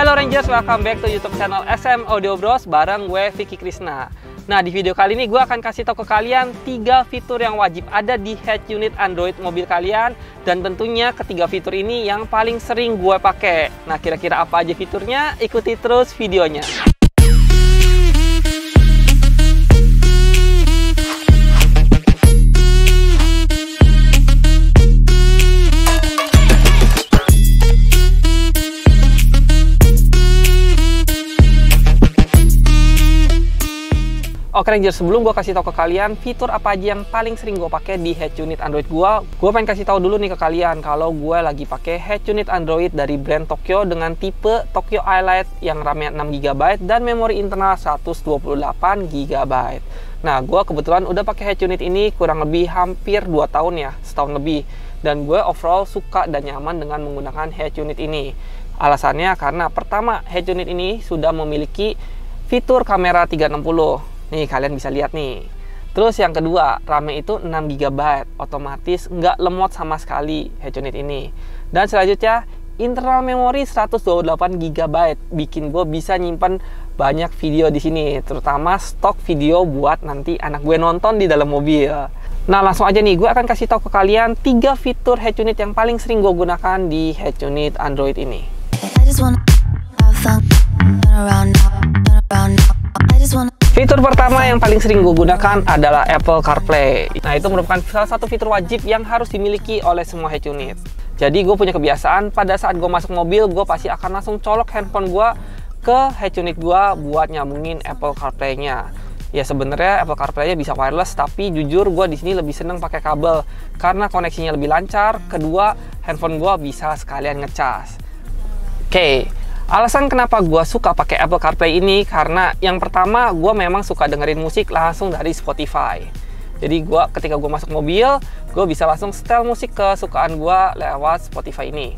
Halo Rangers, welcome back to YouTube channel SM Audio Bros bareng gue Vicky Krisna. Nah, di video kali ini gue akan kasih tahu ke kalian 3 fitur yang wajib ada di head unit Android mobil kalian, dan tentunya ketiga fitur ini yang paling sering gue pakai. Nah, kira-kira apa aja fiturnya? Ikuti terus videonya. Oke Ranger, sebelum gue kasih tahu ke kalian fitur apa aja yang paling sering gue pakai di head unit Android gue pengen kasih tahu dulu nih ke kalian kalau gue lagi pakai head unit Android dari brand Tokyo dengan tipe Tokyo Highlight yang RAM-nya 6GB dan memori internal 128GB. Nah, gue kebetulan udah pakai head unit ini kurang lebih hampir 2 tahun ya, setahun lebih. Dan gue overall suka dan nyaman dengan menggunakan head unit ini. Alasannya karena pertama, head unit ini sudah memiliki fitur kamera 360. Nih, kalian bisa lihat nih. Terus yang kedua, RAM-nya itu 6GB, otomatis nggak lemot sama sekali head unit ini. Dan selanjutnya, internal memori 128GB, bikin gue bisa nyimpan banyak video di sini, terutama stok video buat nanti anak gue nonton di dalam mobil. Nah, langsung aja nih, gue akan kasih tahu ke kalian 3 fitur head unit yang paling sering gue gunakan di head unit Android ini. Fitur pertama yang paling sering gue gunakan adalah Apple CarPlay. Nah, itu merupakan salah satu fitur wajib yang harus dimiliki oleh semua head unit. Jadi gue punya kebiasaan pada saat gue masuk mobil, gue pasti akan langsung colok handphone gue ke head unit gue buat nyambungin Apple CarPlay-nya. Ya sebenarnya Apple CarPlay-nya bisa wireless, tapi jujur gue di sini lebih seneng pakai kabel karena koneksinya lebih lancar. Kedua, handphone gue bisa sekalian ngecas. Oke. Alasan kenapa gue suka pakai Apple CarPlay ini karena yang pertama, gue memang suka dengerin musik langsung dari Spotify. Jadi ketika gue masuk mobil, gue bisa langsung setel musik kesukaan gue lewat Spotify ini.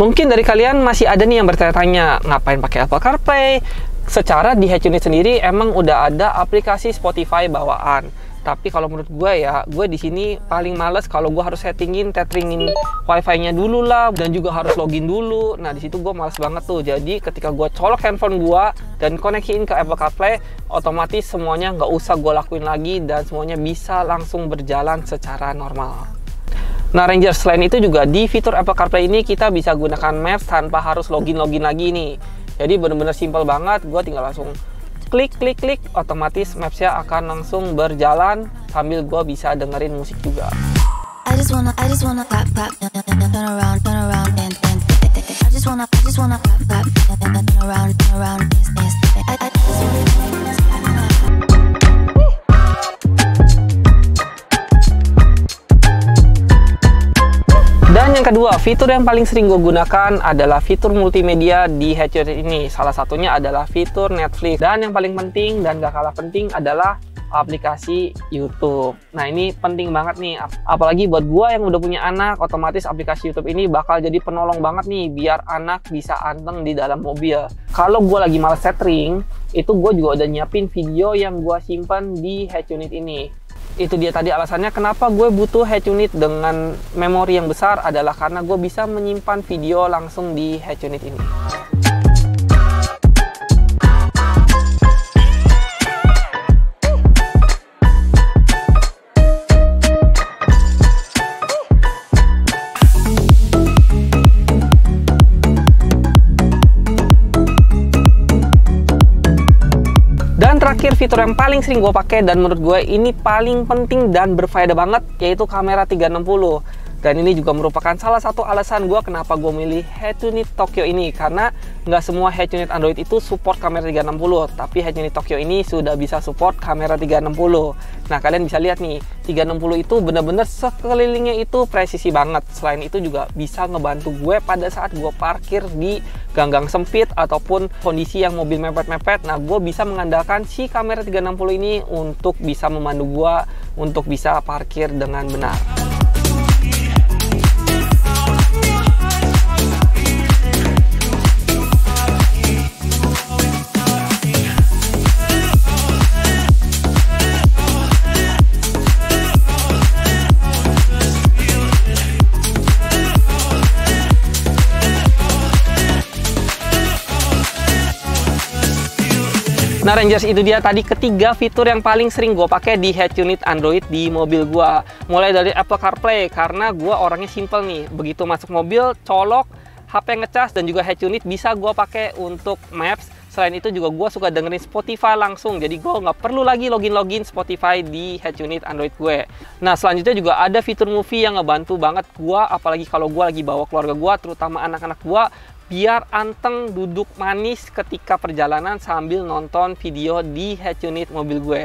Mungkin dari kalian masih ada nih yang bertanya-tanya, ngapain pakai Apple CarPlay? Secara di head unit sendiri emang udah ada aplikasi Spotify bawaan. Tapi kalau menurut gue ya, gue di sini paling males kalau gue harus tethering wifi-nya dulu lah, dan juga harus login dulu. Nah, di situ gue males banget tuh. Jadi ketika gue colok handphone gue dan koneksiin ke Apple CarPlay, otomatis semuanya nggak usah gue lakuin lagi dan semuanya bisa langsung berjalan secara normal. Nah Ranger, selain itu juga di fitur Apple CarPlay ini kita bisa gunakan Maps tanpa harus login lagi nih. Jadi bener-bener simple banget, gue tinggal langsung klik, otomatis Maps-nya akan langsung berjalan sambil gue bisa dengerin musik juga. Dan yang kedua, fitur yang paling sering gue gunakan adalah fitur multimedia di head unit ini. Salah satunya adalah fitur Netflix. Dan yang paling penting dan gak kalah penting adalah aplikasi YouTube. Nah, ini penting banget nih. Apalagi buat gue yang udah punya anak, otomatis aplikasi YouTube ini bakal jadi penolong banget nih biar anak bisa anteng di dalam mobil. Kalau gue lagi males setting, itu gue juga udah nyiapin video yang gue simpan di head unit ini. Itu dia tadi alasannya kenapa gue butuh head unit dengan memori yang besar, adalah karena gue bisa menyimpan video langsung di head unit ini. Dan terakhir, fitur yang paling sering gue pakai dan menurut gue ini paling penting dan berfaedah banget, yaitu kamera 360. Dan ini juga merupakan salah satu alasan gue kenapa gue milih head unit Tokyo ini, karena nggak semua head unit Android itu support kamera 360, tapi head unit Tokyo ini sudah bisa support kamera 360. Nah, kalian bisa lihat nih, 360 itu bener-bener sekelilingnya itu presisi banget. Selain itu juga bisa ngebantu gue pada saat gue parkir di gang-gang sempit ataupun kondisi yang mobil mepet-mepet. Nah, gue bisa mengandalkan si kamera 360 ini untuk bisa memandu gue untuk bisa parkir dengan benar. Nah Rangers, itu dia tadi ketiga fitur yang paling sering gue pakai di head unit Android di mobil gue. Mulai dari Apple CarPlay, karena gue orangnya simple nih. Begitu masuk mobil, colok, HP ngecas, dan juga head unit bisa gue pakai untuk Maps. Selain itu juga gue suka dengerin Spotify langsung, jadi gue nggak perlu lagi login Spotify di head unit Android gue. Nah selanjutnya juga ada fitur movie yang ngebantu banget gue, apalagi kalau gue lagi bawa keluarga gue, terutama anak-anak gue, biar anteng duduk manis ketika perjalanan sambil nonton video di head unit mobil gue.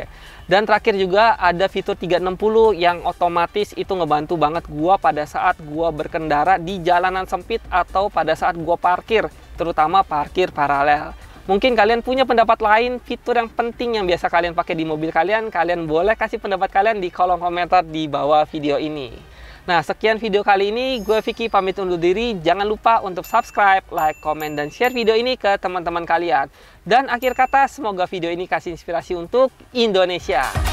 Dan terakhir juga ada fitur 360 yang otomatis itu ngebantu banget gue pada saat gue berkendara di jalanan sempit atau pada saat gue parkir, terutama parkir paralel. Mungkin kalian punya pendapat lain, fitur yang penting yang biasa kalian pakai di mobil kalian, kalian boleh kasih pendapat kalian di kolom komentar di bawah video ini. Nah, sekian video kali ini, gue Vicky pamit undur diri. Jangan lupa untuk subscribe, like, komen, dan share video ini ke teman-teman kalian. Dan akhir kata, semoga video ini kasih inspirasi untuk Indonesia.